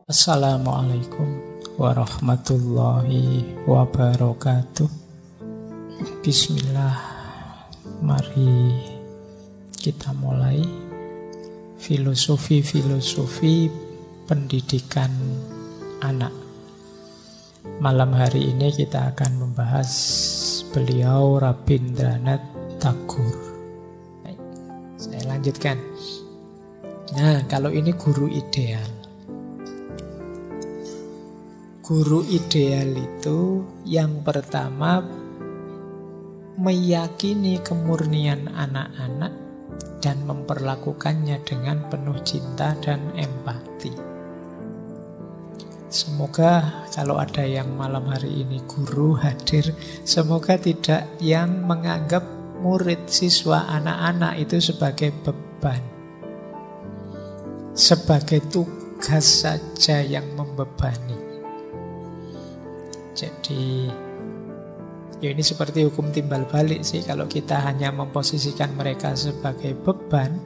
Assalamualaikum warahmatullahi wabarakatuh. Bismillah. Mari kita mulai filosofi pendidikan anak. Malam hari ini kita akan membahas beliau Rabindranath Tagore. Baik, saya lanjutkan. Nah, kalau ini guru ideal. Guru ideal itu yang pertama meyakini kemurnian anak-anak dan memperlakukannya dengan penuh cinta dan empati. Semoga kalau ada yang malam hari ini guru hadir, semoga tidak yang menganggap murid, siswa, anak-anak itu sebagai beban, sebagai tugas saja yang membebani. Jadi ya ini seperti hukum timbal balik sih. Kalau kita hanya memposisikan mereka sebagai beban,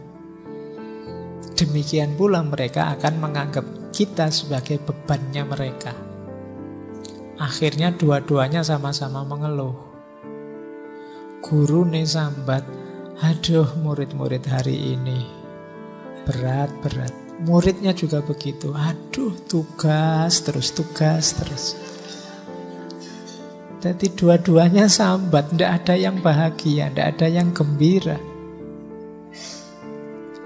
demikian pula mereka akan menganggap kita sebagai bebannya mereka. Akhirnya dua-duanya sama-sama mengeluh. Guru nih sambat, aduh murid-murid hari ini berat. Muridnya juga begitu, aduh tugas terus. Jadi dua-duanya sambat, tidak ada yang bahagia, tidak ada yang gembira.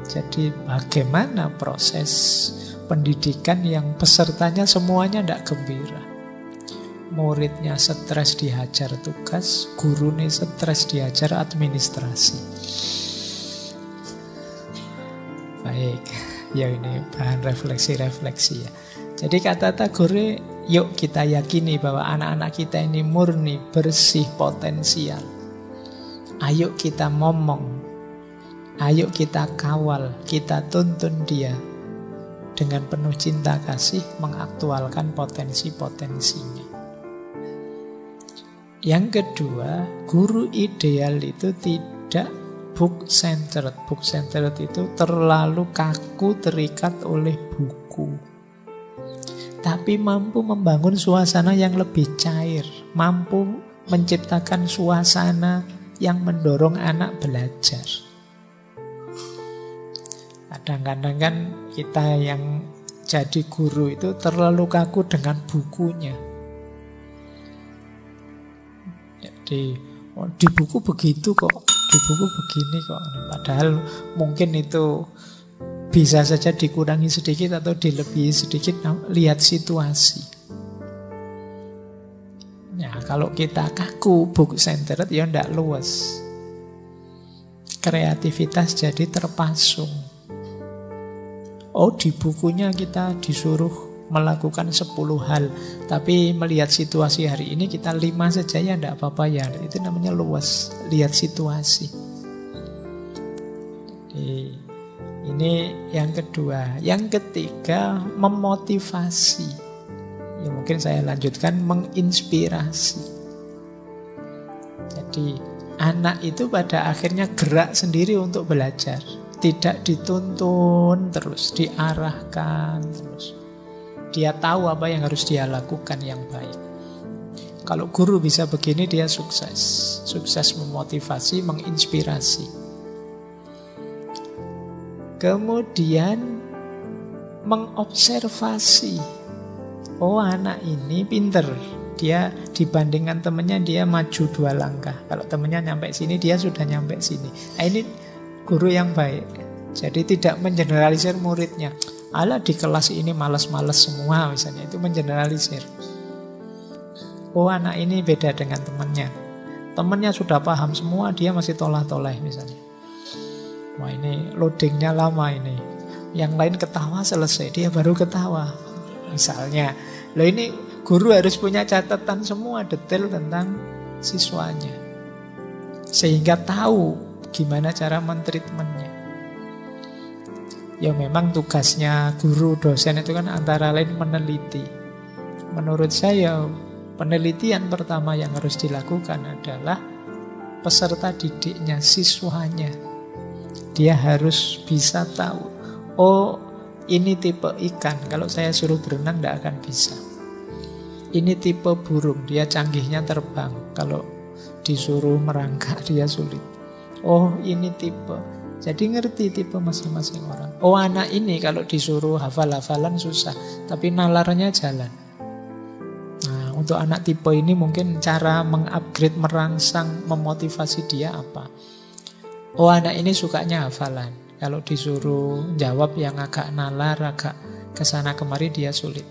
Jadi bagaimana proses pendidikan yang pesertanya semuanya tidak gembira? Muridnya stres dihajar tugas, gurunya stres dihajar administrasi. Baik, ya ini bahan refleksi ya. Jadi kata Tagore, yuk kita yakini bahwa anak-anak kita ini murni, bersih, potensial. Ayo kita ngomong, ayo kita kawal, kita tuntun dia dengan penuh cinta kasih, mengaktualkan potensi-potensinya. Yang kedua, guru ideal itu tidak book-centered. Book-centered itu terlalu kaku, terikat oleh buku. Tapi mampu membangun suasana yang lebih cair, mampu menciptakan suasana yang mendorong anak belajar. Kadang-kadang kan kita yang jadi guru itu terlalu kaku dengan bukunya. Jadi di buku begitu kok, di buku begini kok. Padahal mungkin itu bisa saja dikurangi sedikit atau dilebihi sedikit, lihat situasi. Ya, kalau kita kaku, book-centered, ya tidak luas. Kreativitas jadi terpasung. Oh, di bukunya kita disuruh melakukan 10 hal, tapi melihat situasi hari ini kita 5 saja ya tidak apa-apa ya. Itu namanya luas, lihat situasi. Jadi ini yang kedua. Yang ketiga, memotivasi. Ya mungkin saya lanjutkan, menginspirasi. Jadi anak itu pada akhirnya gerak sendiri untuk belajar. Tidak dituntun terus, diarahkan terus. Dia tahu apa yang harus dia lakukan yang baik. Kalau guru bisa begini, dia sukses. Sukses memotivasi, menginspirasi. Kemudian mengobservasi. Oh, anak ini pinter. Dia dibandingkan temannya dia maju 2 langkah. Kalau temannya nyampe sini, dia sudah nyampe sini. Nah, ini guru yang baik. Jadi tidak mengeneralisir muridnya. Alah di kelas ini malas-malas semua misalnya. Itu mengeneralisir. Oh, anak ini beda dengan temannya. Temannya sudah paham semua, dia masih tolah-toleh misalnya. Wah, ini loadingnya lama ini. Yang lain ketawa selesai, dia baru ketawa misalnya. Loh, ini guru harus punya catatan semua detail tentang siswanya, sehingga tahu gimana cara mentreatmentnya. Ya memang tugasnya guru, dosen itu kan antara lain meneliti. Menurut saya penelitian pertama yang harus dilakukan adalah peserta didiknya, siswanya. Dia harus bisa tahu, oh Ini tipe ikan, kalau saya suruh berenang tidak akan bisa. Ini tipe burung, dia canggihnya terbang. Kalau disuruh merangkak dia sulit. Oh, ini tipe. Jadi ngerti tipe masing-masing orang. Oh, anak ini kalau disuruh hafal-hafalan susah, tapi nalarnya jalan. Nah, untuk anak tipe ini mungkin cara mengupgrade, merangsang, memotivasi dia apa? Oh, anak ini sukanya hafalan. Kalau disuruh jawab yang agak nalar, agak kesana kemari dia sulit.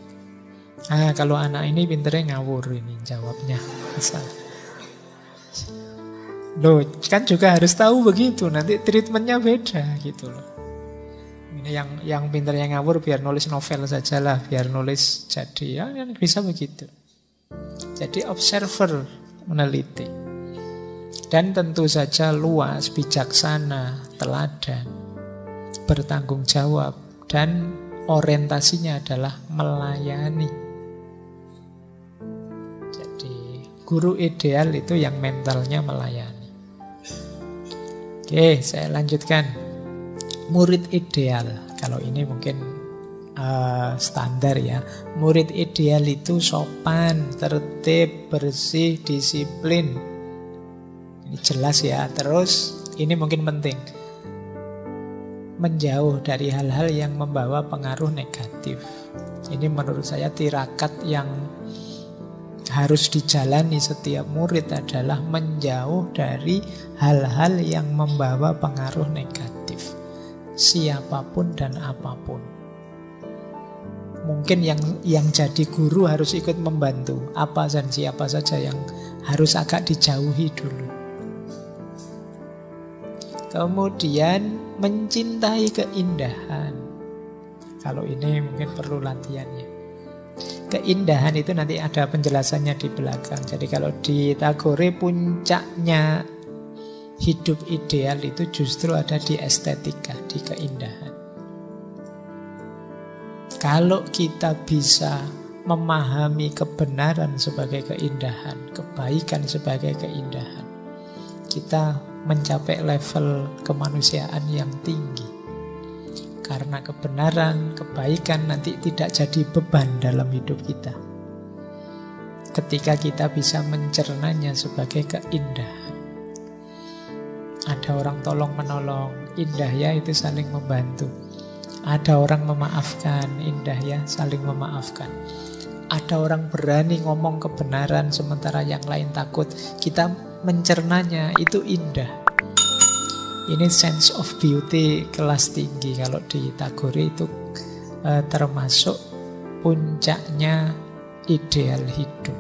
Nah, kalau anak ini pinternya ngawur ini jawabnya. Loh, kan juga harus tahu begitu. Nanti treatmentnya beda gitu loh. Ini yang pinternya ngawur biar nulis novel saja lah, biar nulis jadi ya kan bisa begitu. Jadi observer, meneliti. Dan tentu saja luas, bijaksana, teladan, bertanggung jawab, dan orientasinya adalah melayani. Jadi guru ideal itu yang mentalnya melayani. Oke, saya lanjutkan. Murid ideal, kalau ini mungkin standar ya. Murid ideal itu sopan, tertib, bersih, disiplin. Ini jelas ya. Terus ini mungkin penting, menjauh dari hal-hal yang membawa pengaruh negatif. Ini menurut saya tirakat yang harus dijalani setiap murid adalah menjauh dari hal-hal yang membawa pengaruh negatif, siapapun dan apapun. Mungkin yang jadi guru harus ikut membantu, apa dan siapa saja yang harus agak dijauhi dulu. Kemudian mencintai keindahan. Kalau ini mungkin perlu latihannya. Keindahan itu nanti ada penjelasannya di belakang. Jadi kalau di Tagore puncaknya hidup ideal itu justru ada di estetika, di keindahan. Kalau kita bisa memahami kebenaran sebagai keindahan, kebaikan sebagai keindahan, kita mencapai level kemanusiaan yang tinggi. Karena kebenaran, kebaikan nanti tidak jadi beban dalam hidup kita. Ketika kita bisa mencernanya sebagai keindahan. Ada orang tolong menolong, indah ya itu saling membantu. Ada orang memaafkan, indah ya saling memaafkan. Ada orang berani ngomong kebenaran sementara yang lain takut. Kita mencernanya itu indah. Ini sense of beauty kelas tinggi. Kalau di Tagore itu termasuk puncaknya ideal hidup.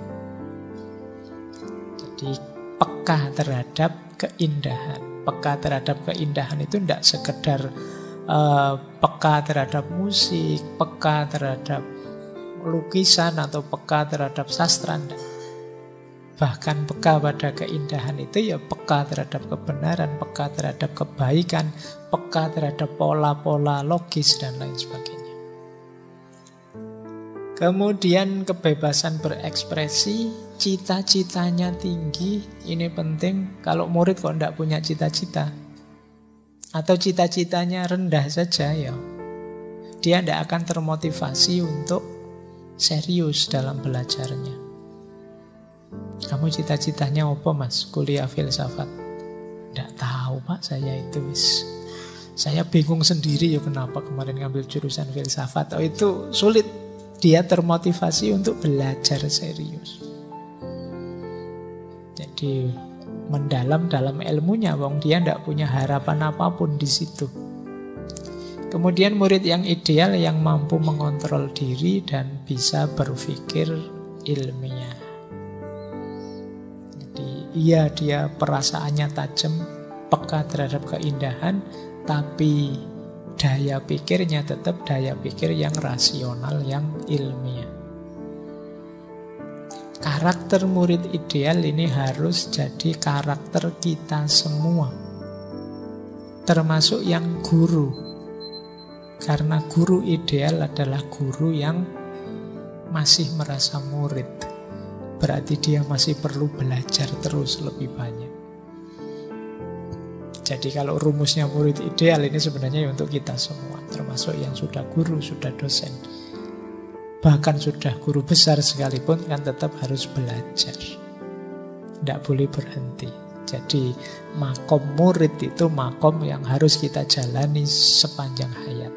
Jadi peka terhadap keindahan. Peka terhadap keindahan itu tidak sekedar peka terhadap musik, peka terhadap lukisan atau peka terhadap sastra. Bahkan peka pada keindahan itu ya peka terhadap kebenaran, peka terhadap kebaikan, peka terhadap pola-pola logis dan lain sebagainya. Kemudian kebebasan berekspresi, cita-citanya tinggi. Ini penting. Kalau murid kok tidak punya cita-cita atau cita-citanya rendah saja ya, dia tidak akan termotivasi untuk serius dalam belajarnya. Kamu cita-citanya apa mas? Kuliah filsafat? Tidak tahu pak, saya itu saya bingung sendiri ya kenapa kemarin ngambil jurusan filsafat. Oh itu sulit. Dia termotivasi untuk belajar serius. Jadi mendalam dalam ilmunya, wong dia tidak punya harapan apapun di situ. Kemudian murid yang ideal yang mampu mengontrol diri dan bisa berpikir ilmiah. Iya dia perasaannya tajam, peka terhadap keindahan, tapi daya pikirnya tetap daya pikir yang rasional, yang ilmiah. Karakter murid ideal ini harus jadi karakter kita semua, termasuk yang guru. Karena guru ideal adalah guru yang masih merasa murid. Berarti dia masih perlu belajar terus lebih banyak. Jadi kalau rumusnya murid ideal ini sebenarnya untuk kita semua. termasuk yang sudah guru, sudah dosen, bahkan sudah guru besar sekalipun kan tetap harus belajar, tidak boleh berhenti. Jadi makom murid itu makom yang harus kita jalani sepanjang hayat.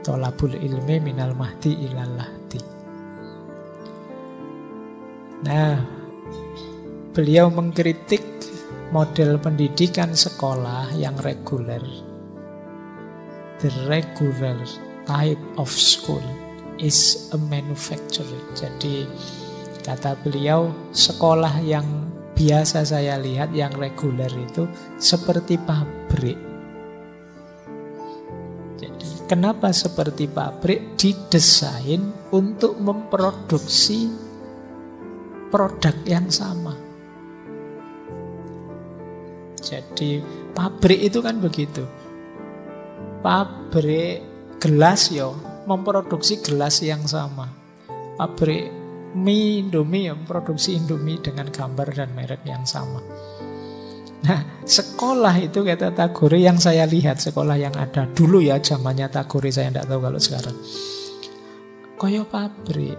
Tolabul ilmi minal mahdi ilal lahdi. Nah, beliau mengkritik model pendidikan sekolah yang reguler. The regular type of school is a manufacturing. Jadi kata beliau, sekolah yang biasa saya lihat yang reguler itu seperti pabrik. Jadi kenapa seperti pabrik? Didesain untuk memproduksi produk yang sama. Jadi pabrik itu kan begitu. Pabrik gelas memproduksi gelas yang sama. Pabrik mie, Indomie memproduksi Indomie dengan gambar dan merek yang sama. Nah, sekolah itu kata Tagore yang saya lihat, sekolah yang ada dulu ya, zamannya Tagore, saya tidak tahu kalau sekarang. Koyo pabrik.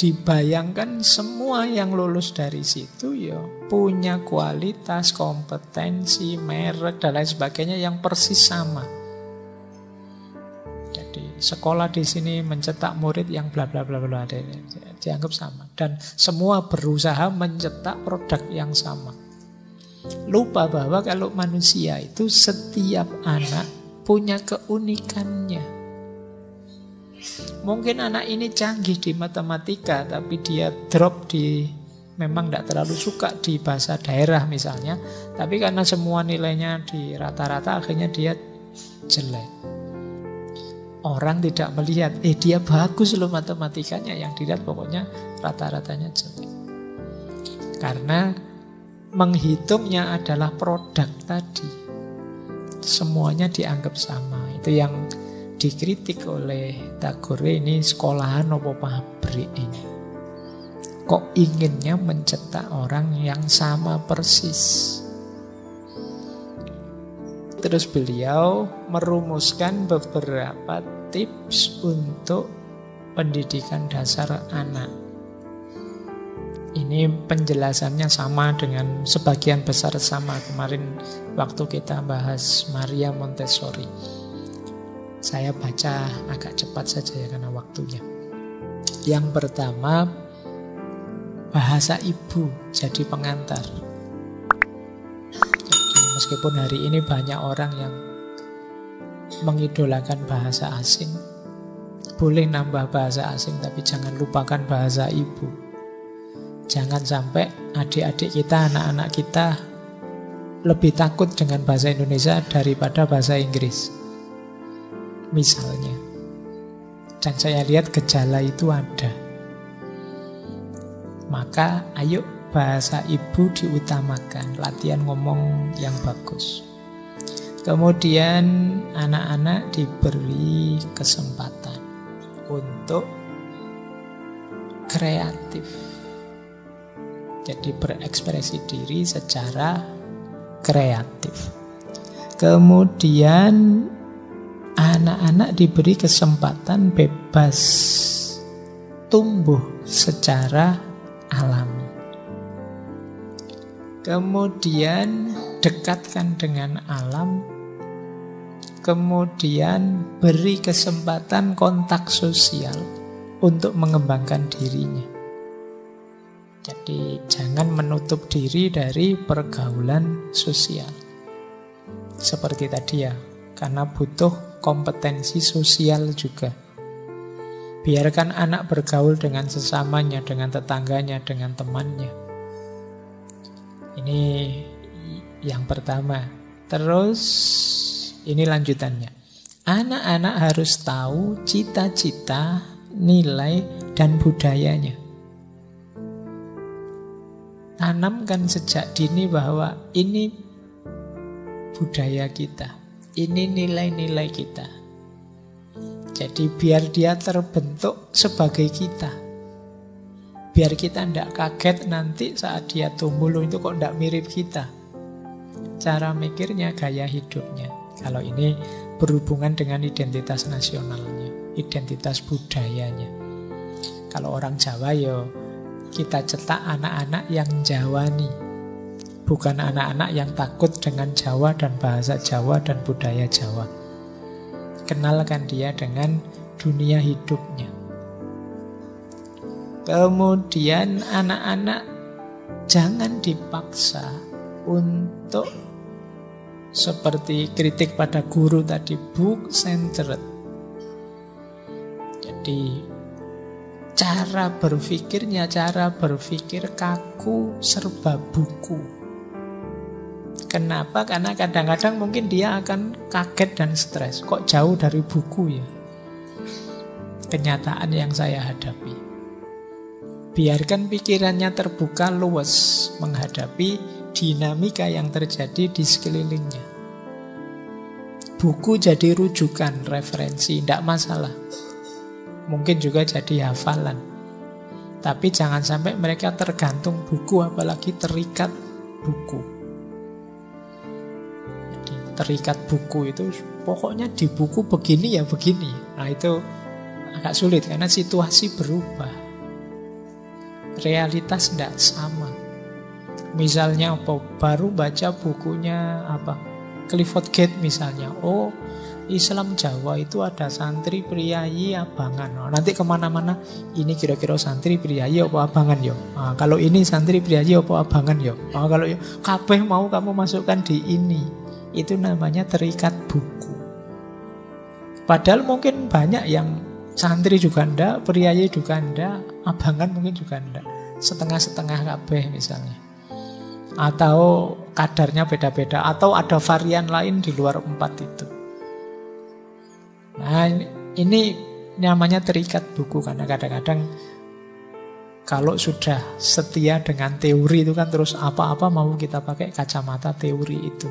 Dibayangkan semua yang lulus dari situ ya punya kualitas, kompetensi, merek dan lain sebagainya yang persis sama. Jadi sekolah di sini mencetak murid yang bla bla bla bla dianggap sama, dan semua berusaha mencetak produk yang sama. Lupa bahwa kalau manusia itu setiap anak punya keunikannya. Mungkin anak ini canggih di matematika, tapi dia drop memang tidak terlalu suka di bahasa daerah misalnya. Tapi karena semua nilainya di rata-rata, akhirnya dia jelek. Orang tidak melihat, dia bagus loh matematikanya. Yang dilihat pokoknya rata-ratanya jelek. Karena menghitungnya adalah produk tadi. Semuanya dianggap sama. Itu yang dikritik oleh Tagore, ini sekolahan apa pabrik ini. Kok inginnya mencetak orang yang sama persis. Terus beliau merumuskan beberapa tips untuk pendidikan dasar anak. Ini penjelasannya sama dengan sebagian besar sama kemarin waktu kita bahas Maria Montessori. Saya baca agak cepat saja ya karena waktunya. Yang pertama, bahasa ibu jadi pengantar. Jadi meskipun hari ini banyak orang yang mengidolakan bahasa asing, boleh nambah bahasa asing tapi jangan lupakan bahasa ibu. Jangan sampai adik-adik kita, anak-anak kita lebih takut dengan bahasa Indonesia daripada bahasa Inggris misalnya. Dan saya lihat gejala itu ada. Maka ayo bahasa ibu diutamakan, latihan ngomong yang bagus. Kemudian anak-anak diberi kesempatan untuk kreatif. Jadi berekspresi diri secara kreatif. Kemudian anak-anak diberi kesempatan bebas tumbuh secara alami. Kemudian dekatkan dengan alam. Kemudian beri kesempatan kontak sosial untuk mengembangkan dirinya. Jadi jangan menutup diri dari pergaulan sosial. Seperti tadi ya, karena butuh kompetensi sosial juga. Biarkan anak bergaul dengan sesamanya, dengan tetangganya, dengan temannya. Ini yang pertama. Terus ini lanjutannya. Anak-anak harus tahu cita-cita, nilai, dan budayanya. Tanamkan sejak dini bahwa ini budaya kita, ini nilai-nilai kita. Jadi biar dia terbentuk sebagai kita. Biar kita tidak kaget nanti saat dia tumbuh, loh itu kok tidak mirip kita. Cara mikirnya, gaya hidupnya. Kalau ini berhubungan dengan identitas nasionalnya, identitas budayanya. Kalau orang Jawa ya kita cetak anak-anak yang Jawani, bukan anak-anak yang takut dengan Jawa dan bahasa Jawa dan budaya Jawa. Kenalkan dia dengan dunia hidupnya. Kemudian anak-anak jangan dipaksa untuk seperti kritik pada guru tadi, book centered. Jadi cara berpikir kaku serba buku. Kenapa? Karena kadang-kadang mungkin dia akan kaget dan stres. Kok jauh dari buku ya? Kenyataan yang saya hadapi. Biarkan pikirannya terbuka, luas menghadapi dinamika yang terjadi di sekelilingnya. Buku jadi rujukan, referensi, tidak masalah. Mungkin juga jadi hafalan. Tapi jangan sampai mereka tergantung buku, apalagi terikat buku. Jadi, terikat buku itu pokoknya di buku begini ya begini. Nah itu agak sulit karena situasi berubah. Realitas tidak sama. Misalnya baru baca bukunya Clifford Gate misalnya. Oh, Islam Jawa itu ada santri priyayi abangan. Nanti kemana-mana ini kira-kira santri priyayi apa abangan yo. Kalau ini santri priyayi apa abangan yo. Kalau kabeh mau kamu masukkan di ini, itu namanya terikat buku. Padahal mungkin banyak yang santri juga ndak, priyayi juga ndak, abangan mungkin juga ndak. Setengah-setengah kabeh misalnya. Atau kadarnya beda-beda, atau ada varian lain di luar 4 itu. Nah ini namanya terikat buku. Karena kadang-kadang kalau sudah setia dengan teori itu kan terus apa-apa mau kita pakai kacamata teori itu.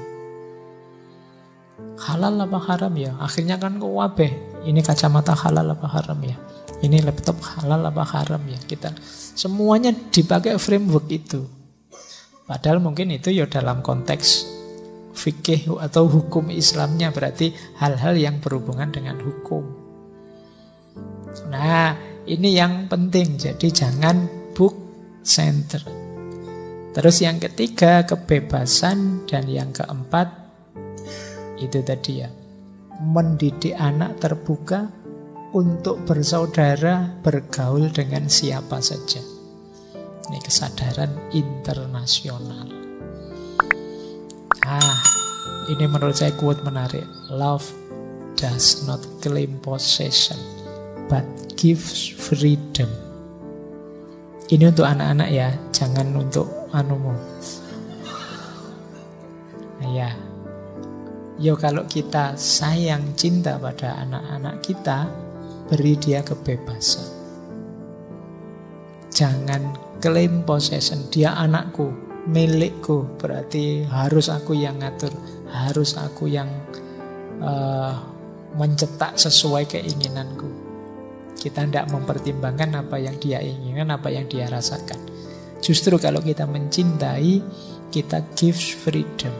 Halal apa haram ya? Akhirnya kan wabeh. Ini kacamata halal apa haram ya? Ini laptop halal apa haram ya? Kita semuanya dipakai framework itu. Padahal mungkin itu ya dalam konteks fikih atau hukum Islamnya, berarti hal-hal yang berhubungan dengan hukum. Nah, ini yang penting. Jadi jangan book center. Terus yang ketiga kebebasan, dan yang keempat itu tadi ya, mendidik anak terbuka untuk bersaudara, bergaul dengan siapa saja. Ini kesadaran internasional. Ini menurut saya quote menarik. Love does not claim possession, but gives freedom. Ini untuk anak-anak ya, jangan untuk anumu. Ya. Yo kalau kita sayang, cinta pada anak-anak kita, beri dia kebebasan. Jangan claim possession, dia anakku, milikku, berarti harus aku yang ngatur, harus aku yang mencetak sesuai keinginanku. Kita tidak mempertimbangkan apa yang dia inginkan, apa yang dia rasakan. Justru kalau kita mencintai, kita gives freedom.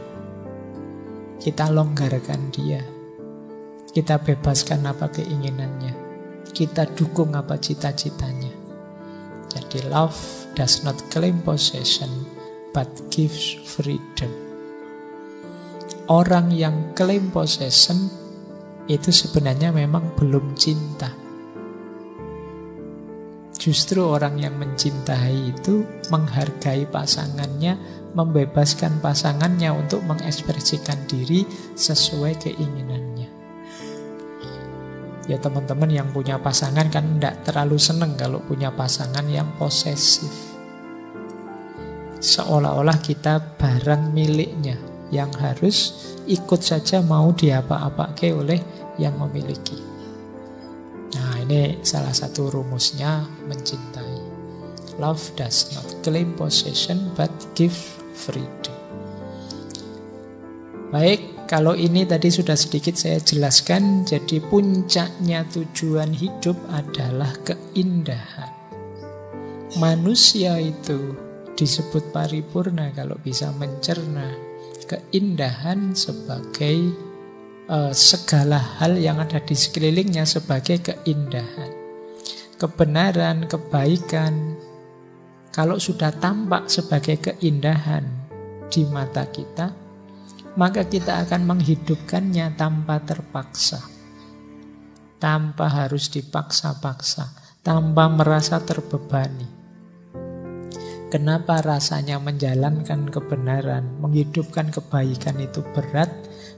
Kita longgarkan dia. Kita bebaskan apa keinginannya. Kita dukung apa cita-citanya. Jadi love does not claim possession, but gives freedom. Orang yang claim possession itu sebenarnya memang belum cinta. Justru orang yang mencintai itu menghargai pasangannya, membebaskan pasangannya untuk mengekspresikan diri sesuai keinginannya. Ya teman-teman yang punya pasangan kan tidak terlalu seneng kalau punya pasangan yang posesif. Seolah-olah kita barang miliknya yang harus ikut saja mau diapa-apake oleh yang memiliki. Nah ini salah satu rumusnya mencintai. Love does not claim possession but give freedom. Baik, kalau ini tadi sudah sedikit saya jelaskan. Jadi puncaknya tujuan hidup adalah keindahan. Manusia itu disebut paripurna kalau bisa mencerna keindahan sebagai segala hal yang ada di sekelilingnya sebagai keindahan. Kebenaran, kebaikan, kalau sudah tampak sebagai keindahan di mata kita, maka kita akan menghidupkannya tanpa terpaksa, tanpa harus dipaksa-paksa, tanpa merasa terbebani. Kenapa rasanya menjalankan kebenaran, menghidupkan kebaikan itu berat?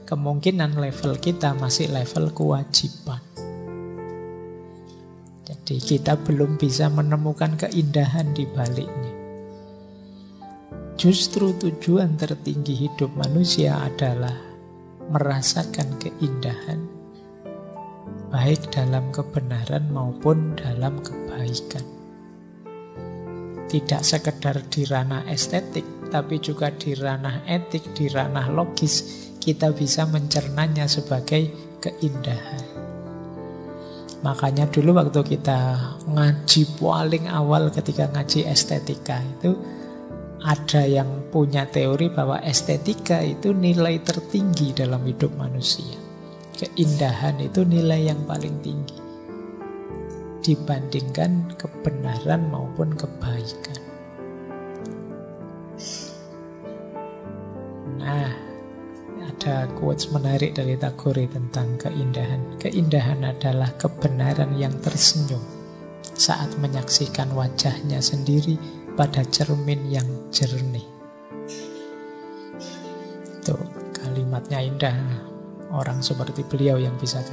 Kemungkinan level kita masih level kewajiban. Jadi kita belum bisa menemukan keindahan di baliknya. Justru tujuan tertinggi hidup manusia adalah merasakan keindahan, baik dalam kebenaran maupun dalam kebaikan. Tidak sekedar di ranah estetik, tapi juga di ranah etik, di ranah logis, kita bisa mencernanya sebagai keindahan. Makanya dulu waktu kita ngaji paling awal ketika ngaji estetika itu, ada yang punya teori bahwa estetika itu nilai tertinggi dalam hidup manusia. Keindahan itu nilai yang paling tinggi dibandingkan kebenaran maupun kebaikan. Nah, ada quotes menarik dari Tagore tentang keindahan. Keindahan adalah kebenaran yang tersenyum saat menyaksikan wajahnya sendiri pada cermin yang jernih. Itu kalimatnya indah. Orang seperti beliau yang bisa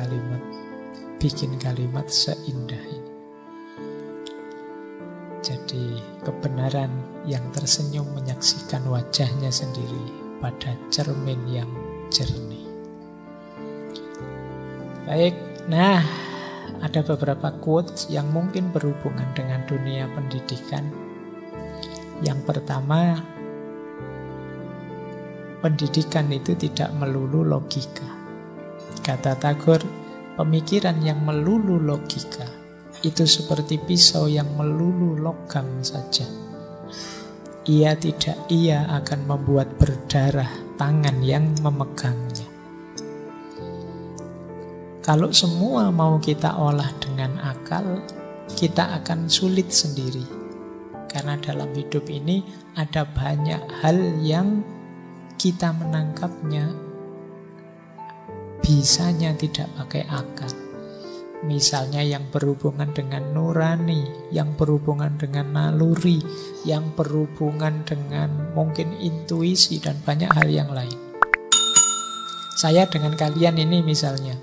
bikin kalimat seindah ini. Jadi kebenaran yang tersenyum menyaksikan wajahnya sendiri pada cermin yang jernih. Baik, nah ada beberapa quotes yang mungkin berhubungan dengan dunia pendidikan. Yang pertama, pendidikan itu tidak melulu logika. Kata Tagore, pemikiran yang melulu logika itu seperti pisau yang melulu logam saja. Ia akan membuat berdarah tangan yang memegangnya. Kalau semua mau kita olah dengan akal, kita akan sulit sendiri. Karena dalam hidup ini ada banyak hal yang kita menangkapnya bisanya tidak pakai akal. Misalnya yang berhubungan dengan nurani, yang berhubungan dengan naluri, yang berhubungan dengan mungkin intuisi dan banyak hal yang lain. Saya dengan kalian ini misalnya,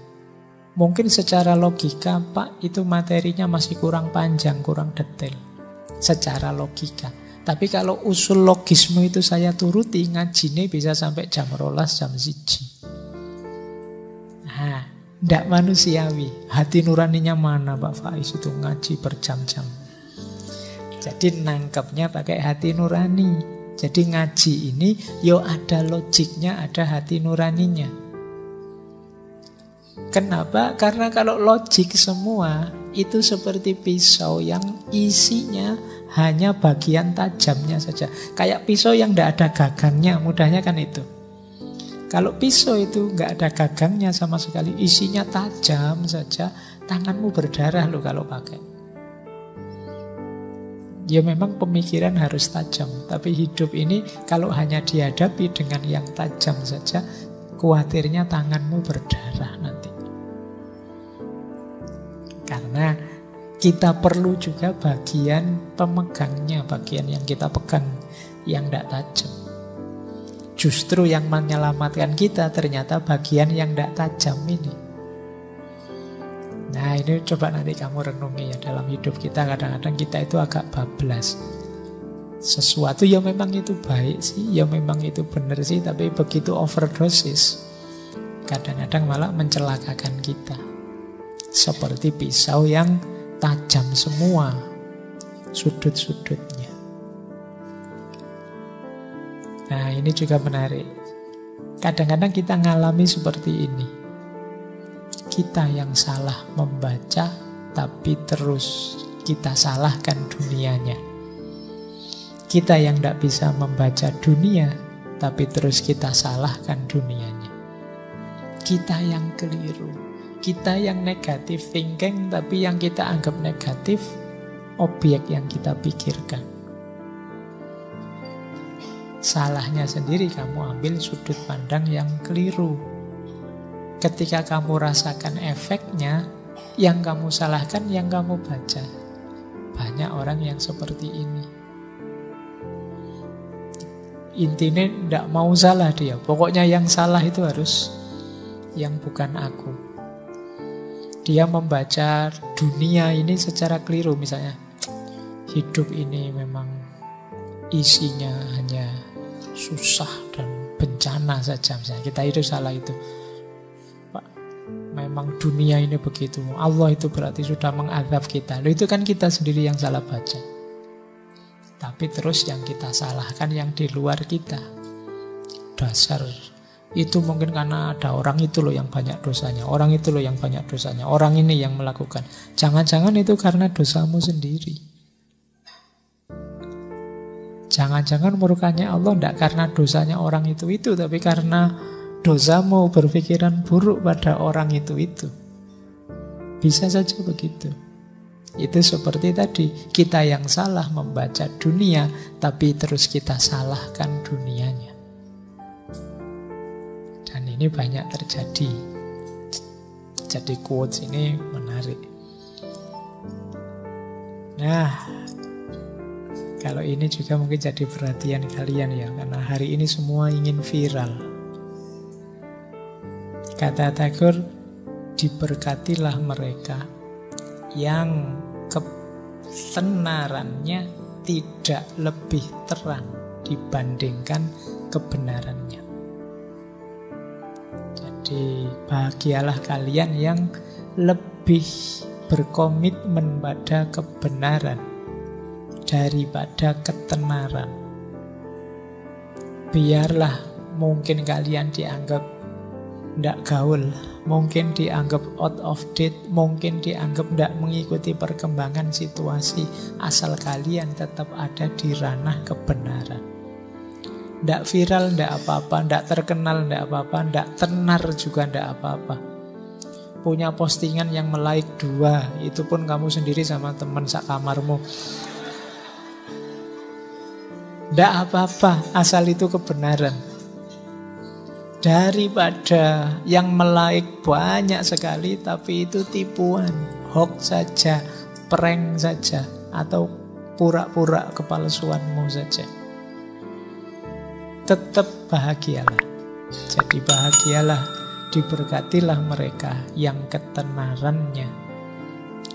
mungkin secara logika, Pak, itu materinya masih kurang panjang, kurang detail. Secara logika. Tapi kalau usul logismu itu saya turuti, ngajine bisa sampai jam 12, jam 1. Nah, tidak manusiawi. Hati nuraninya mana Pak Faiz itu ngaji berjam-jam. Jadi nangkepnya pakai hati nurani. Jadi ngaji ini yo ada logiknya, ada hati nuraninya. Kenapa? Karena kalau logik semua itu seperti pisau yang isinya hanya bagian tajamnya saja. Kayak pisau yang tidak ada gagangnya, mudahnya kan itu. Kalau pisau itu nggak ada gagangnya sama sekali, isinya tajam saja, tanganmu berdarah loh kalau pakai. Ya memang pemikiran harus tajam, tapi hidup ini kalau hanya dihadapi dengan yang tajam saja, khawatirnya tanganmu berdarah nanti. Karena kita perlu juga bagian pemegangnya, bagian yang kita pegang, yang tidak tajam. Justru yang menyelamatkan kita ternyata bagian yang tidak tajam ini. Nah ini coba nanti kamu renungi ya. Dalam hidup kita kadang-kadang kita itu agak bablas. Sesuatu yang memang itu baik sih, ya memang itu benar sih, tapi begitu overdosis kadang-kadang malah mencelakakan kita. Seperti pisau yang tajam semua sudut-sudutnya. Nah ini juga menarik. Kadang-kadang kita ngalami seperti ini. Kita yang salah membaca, tapi terus kita salahkan dunianya. Kita yang tidak bisa membaca dunia, tapi terus kita salahkan dunianya. Kita yang keliru. Kita yang negatif thinking, tapi yang kita anggap negatif, objek yang kita pikirkan. Salahnya sendiri kamu ambil sudut pandang yang keliru. Ketika kamu rasakan efeknya, yang kamu salahkan, yang kamu baca. Banyak orang yang seperti ini. Intinya tidak mau salah dia. Pokoknya yang salah itu harus yang bukan aku. Dia membaca dunia ini secara keliru. Misalnya, hidup ini memang isinya hanya susah dan bencana saja. Misalnya, kita itu salah itu. Pak, memang dunia ini begitu. Allah itu berarti sudah mengadab kita. Loh, itu kan kita sendiri yang salah baca. Tapi terus yang kita salahkan yang di luar kita. Dasar. Itu mungkin karena ada orang itu loh yang banyak dosanya. Orang itu loh yang banyak dosanya. Orang ini yang melakukan. Jangan-jangan itu karena dosamu sendiri. Jangan-jangan murkanya Allah tidak karena dosanya orang itu, tapi karena dosamu berpikiran buruk pada orang itu. Bisa saja begitu. Itu seperti tadi, kita yang salah membaca dunia, tapi terus kita salahkan dunianya. Dan ini banyak terjadi. Jadi quotes ini menarik. Nah, kalau ini juga mungkin jadi perhatian kalian ya, karena hari ini semua ingin viral. Kata Tagore, diberkatilah mereka yang ketenarannya tidak lebih terang dibandingkan kebenarannya. Jadi bahagialah kalian yang lebih berkomitmen pada kebenaran daripada ketenaran. Biarlah mungkin kalian dianggap tidak gaul, mungkin dianggap out of date, mungkin dianggap tidak mengikuti perkembangan situasi, asal kalian tetap ada di ranah kebenaran. Tidak viral, tidak apa-apa, tidak terkenal, tidak apa-apa, tidak tenar juga tidak apa-apa. Punya postingan yang melike 2, itu pun kamu sendiri sama teman sak kamarmu. Tidak apa-apa, asal itu kebenaran. Daripada yang melike banyak sekali tapi itu tipuan, hoax saja, prank saja, atau pura-pura kepalsuanmu saja. Tetap bahagialah. Jadi bahagialah, diberkatilah mereka yang ketenarannya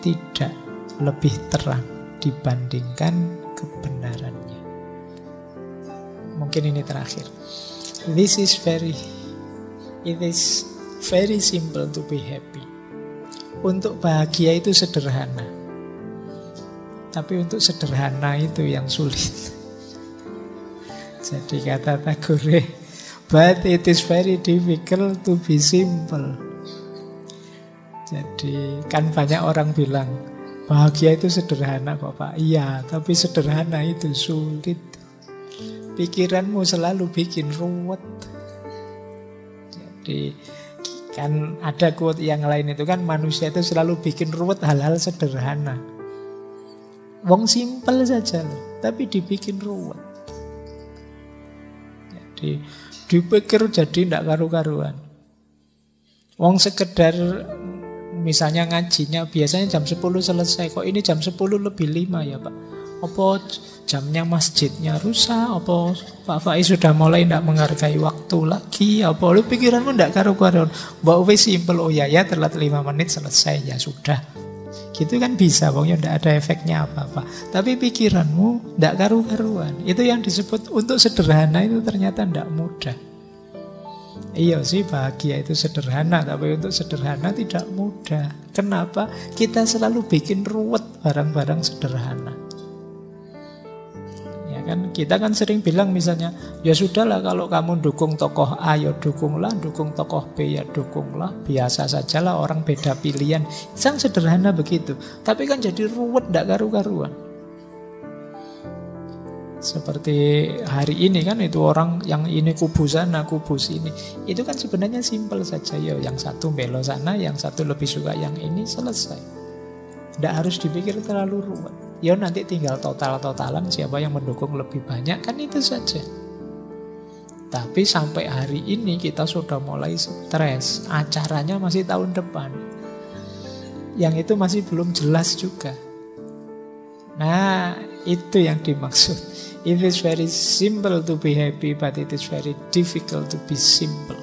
tidak lebih terang dibandingkan kebenarannya. Mungkin ini terakhir. It is very simple to be happy. Untuk bahagia itu sederhana. Tapi untuk sederhana itu yang sulit. Jadi kata Tagore, but it is very difficult to be simple. Jadi kan banyak orang bilang, bahagia itu sederhana kok Pak. Iya, tapi sederhana itu sulit. Pikiranmu selalu bikin ruwet. Jadi kan ada quote yang lain itu kan, manusia itu selalu bikin ruwet hal-hal sederhana. Wong simpel saja loh, tapi dibikin ruwet. Jadi dipikir jadi tidak karu-karuan. Wong sekedar misalnya ngajinya biasanya jam 10 selesai, kok ini jam 10 lebih 5 ya Pak? Apa jamnya masjidnya rusak? Apa Pak Faiz sudah mulai tidak menghargai waktu lagi? Apa lu pikiranmu tidak karu-karuan? Mbak wis simple, oh ya telat 5 menit selesai, ya sudah. Gitu kan bisa, pokoknya tidak ada efeknya apa-apa. Tapi pikiranmu tidak karu-karuan. Itu yang disebut untuk sederhana itu ternyata tidak mudah. Iya sih, bahagia itu sederhana, tapi untuk sederhana tidak mudah. Kenapa? Kita selalu bikin ruwet barang-barang sederhana. Kan kita kan sering bilang misalnya, ya sudahlah kalau kamu dukung tokoh A ya dukunglah, dukung tokoh B ya dukunglah, biasa sajalah orang beda pilihan. Sang sederhana begitu, tapi kan jadi ruwet, tidak karu-karuan. Seperti hari ini kan itu orang yang ini kubu sana, kubu sini. Itu kan sebenarnya simpel saja ya. Yang satu belo sana, yang satu lebih suka yang ini, selesai. Tidak harus dipikir terlalu rumit. Ya nanti tinggal total-totalan siapa yang mendukung lebih banyak, kan itu saja. Tapi sampai hari ini kita sudah mulai stres. Acaranya masih tahun depan. Yang itu masih belum jelas juga. Nah, itu yang dimaksud. It is very simple to be happy, but it is very difficult to be simple.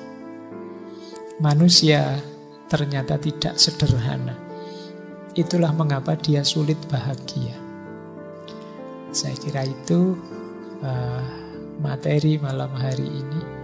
Manusia ternyata tidak sederhana. Itulah mengapa dia sulit bahagia. Saya kira itu materi malam hari ini.